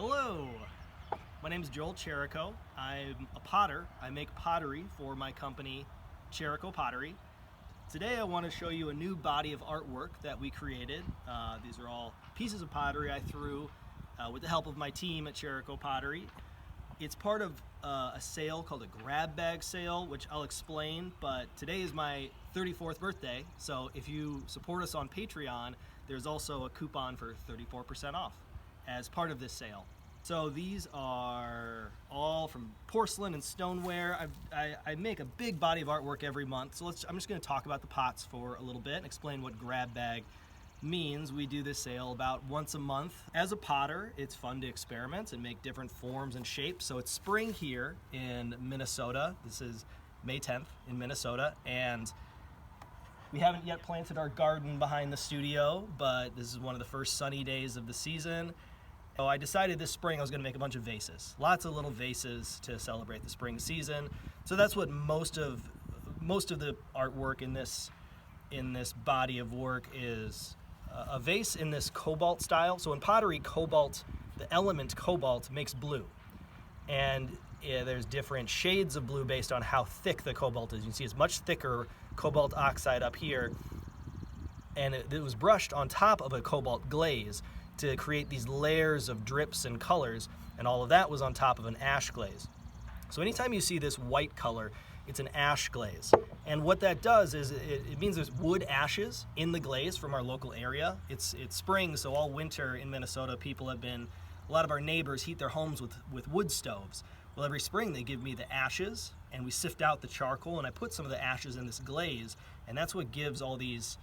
Hello, my name is Joel Cherrico. I'm a potter. I make pottery for my company, Cherrico Pottery. Today I want to show you a new body of artwork that we created. These are all pieces of pottery I threw with the help of my team at Cherrico Pottery. It's part of a sale called a grab bag sale, which I'll explain, but today is my 34th birthday, so if you support us on Patreon, there's also a coupon for 34% off as part of this sale. So these are all from porcelain and stoneware. I make a big body of artwork every month, so I'm just going to talk about the pots for a little bit and explain what grab bag means. We do this sale about once a month. As a potter, it's fun to experiment and make different forms and shapes. So it's spring here in Minnesota. This is May 10th in Minnesota, and we haven't yet planted our garden behind the studio, but this is one of the first sunny days of the season. So I decided this spring I was going to make a bunch of vases, lots of little vases to celebrate the spring season. So that's what most of the artwork in this body of work is. A vase in this cobalt style. So in pottery, cobalt, the element cobalt makes blue, and there's different shades of blue based on how thick the cobalt is. You can see it's much thicker cobalt oxide up here, and it was brushed on top of a cobalt glaze to create these layers of drips and colors, and all of that was on top of an ash glaze. So anytime you see this white color, it's an ash glaze. And what that does is it means there's wood ashes in the glaze from our local area. It's spring, so all winter in Minnesota, a lot of our neighbors heat their homes with wood stoves. Well, every spring they give me the ashes, and we sift out the charcoal, and I put some of the ashes in this glaze, and that's what gives all these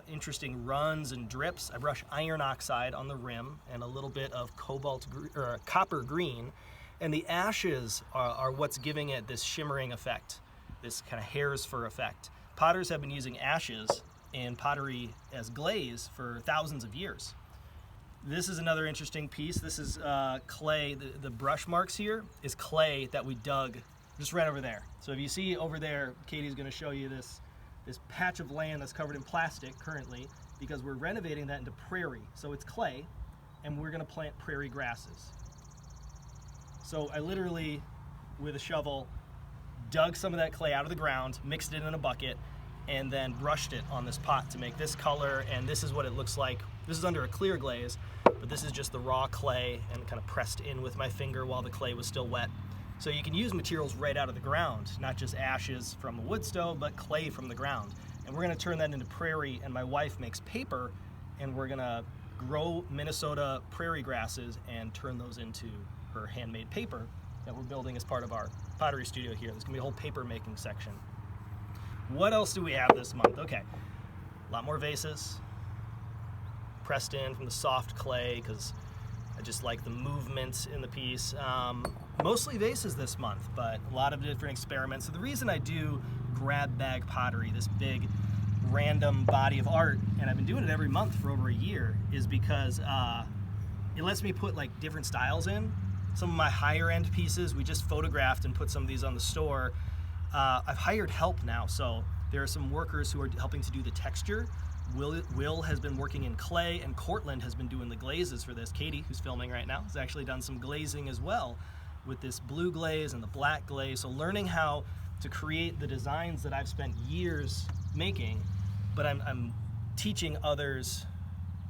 interesting runs and drips. I brush iron oxide on the rim and a little bit of copper green, and the ashes are what's giving it this shimmering effect, this kind of hare's fur effect. Potters have been using ashes in pottery as glaze for thousands of years. This is another interesting piece. This is clay. The brush marks here is clay that we dug just right over there. So if you see over there, Katie's going to show you this patch of land that's covered in plastic currently, because we're renovating that into prairie. So it's clay, and we're going to plant prairie grasses. So I literally, with a shovel, dug some of that clay out of the ground, mixed it in a bucket, and then brushed it on this pot to make this color, and this is what it looks like. This is under a clear glaze, but this is just the raw clay and kind of pressed in with my finger while the clay was still wet. So you can use materials right out of the ground, not just ashes from a wood stove, but clay from the ground. And we're gonna turn that into prairie, and my wife makes paper, and we're gonna grow Minnesota prairie grasses and turn those into her handmade paper that we're building as part of our pottery studio here. There's gonna be a whole paper making section. What else do we have this month? Okay, a lot more vases, pressed in from the soft clay, because I just like the movement in the piece. Mostly vases this month, but a lot of different experiments. So the reason I do grab bag pottery, this big random body of art, and I've been doing it every month for over a year, is because it lets me put like different styles in. Some of my higher end pieces, we just photographed and put some of these on the store. I've hired help now, so there are some workers who are helping to do the texture. Will has been working in clay, and Cortland has been doing the glazes for this. Katie, who's filming right now, has actually done some glazing as well with this blue glaze and the black glaze. So learning how to create the designs that I've spent years making, but I'm teaching others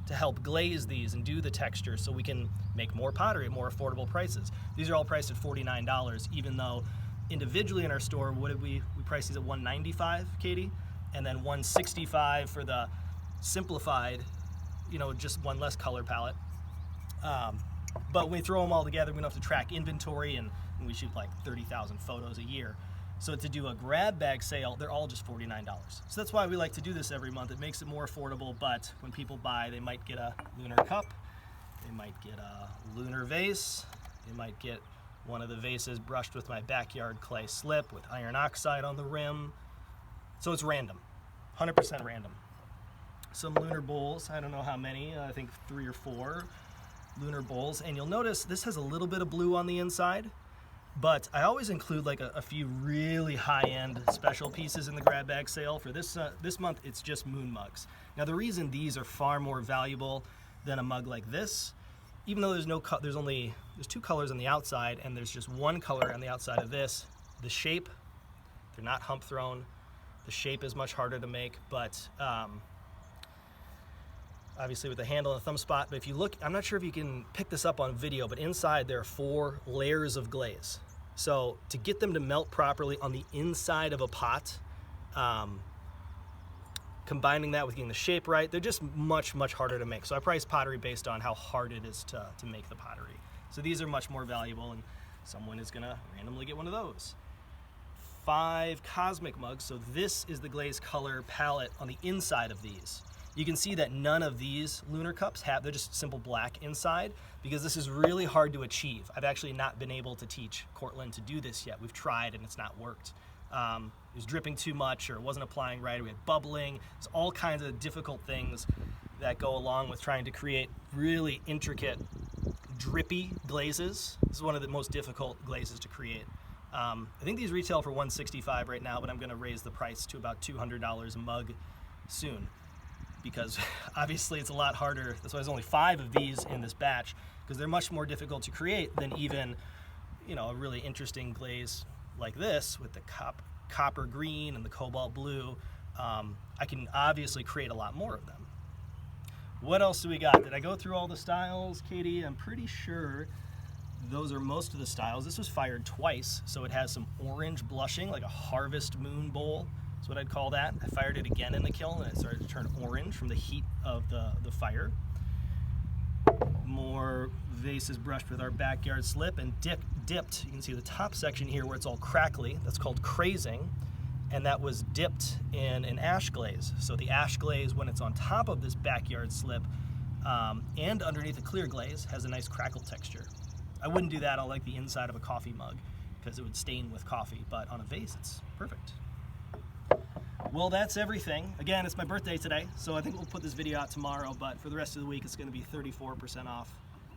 to help glaze these and do the texture so we can make more pottery at more affordable prices. These are all priced at $49, even though individually in our store, what did we priced these at $195, Katie? And then $165 for the simplified, just one less color palette. But when we throw them all together, we don't have to track inventory, and we shoot like 30,000 photos a year. So to do a grab bag sale, they're all just $49. So that's why we like to do this every month. It makes it more affordable, but when people buy, they might get a lunar cup, they might get a lunar vase, they might get one of the vases brushed with my backyard clay slip with iron oxide on the rim. So it's random, 100% random. Some lunar bowls, I don't know how many, I think 3 or 4 lunar bowls. And you'll notice this has a little bit of blue on the inside, but I always include like a few really high-end special pieces in the grab bag sale. For this month, it's just moon mugs. Now the reason these are far more valuable than a mug like this even though there's two colors on the outside and there's just one color on the outside of this, the shape, they're not hump thrown. The shape is much harder to make, but obviously with the handle and the thumb spot. But if you look, I'm not sure if you can pick this up on video, but inside there are 4 layers of glaze. So to get them to melt properly on the inside of a pot, combining that with getting the shape right, they're just much, much harder to make. So I price pottery based on how hard it is to make the pottery. So these are much more valuable, and someone is gonna randomly get one of those. 5 cosmic mugs. So this is the glaze color palette on the inside of these. You can see that none of these lunar cups they're just simple black inside, because this is really hard to achieve. I've actually not been able to teach Cortland to do this yet. We've tried and it's not worked. It was dripping too much, or it wasn't applying right, or we had bubbling. There's all kinds of difficult things that go along with trying to create really intricate, drippy glazes. This is one of the most difficult glazes to create. I think these retail for $165 right now, but I'm gonna raise the price to about $200 a mug soon, because obviously it's a lot harder. That's why there's only 5 of these in this batch, because they're much more difficult to create than even, a really interesting glaze like this with the copper green and the cobalt blue. I can obviously create a lot more of them. What else do we got? Did I go through all the styles, Katie? I'm pretty sure those are most of the styles. This was fired twice, so it has some orange blushing, like a harvest moon bowl. That's what I'd call that. I fired it again in the kiln and it started to turn orange from the heat of the fire. More vases brushed with our backyard slip and dipped. You can see the top section here where it's all crackly. That's called crazing, and that was dipped in an ash glaze. So the ash glaze, when it's on top of this backyard slip and underneath a clear glaze, has a nice crackle texture. I wouldn't do that on like the inside of a coffee mug because it would stain with coffee, but on a vase it's perfect. Well, that's everything. Again, it's my birthday today, so I think we'll put this video out tomorrow, but for the rest of the week it's going to be 34% off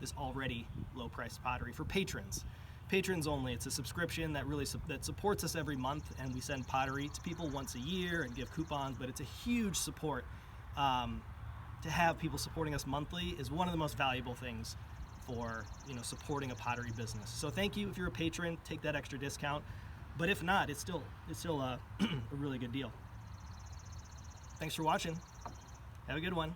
this already low-priced pottery for patrons. Patrons only. It's a subscription that really supports us every month, and we send pottery to people once a year and give coupons, but it's a huge support. To have people supporting us monthly is one of the most valuable things for supporting a pottery business. So thank you if you're a patron, take that extra discount, but if not, it's still a really good deal. Thanks for watching. Have a good one.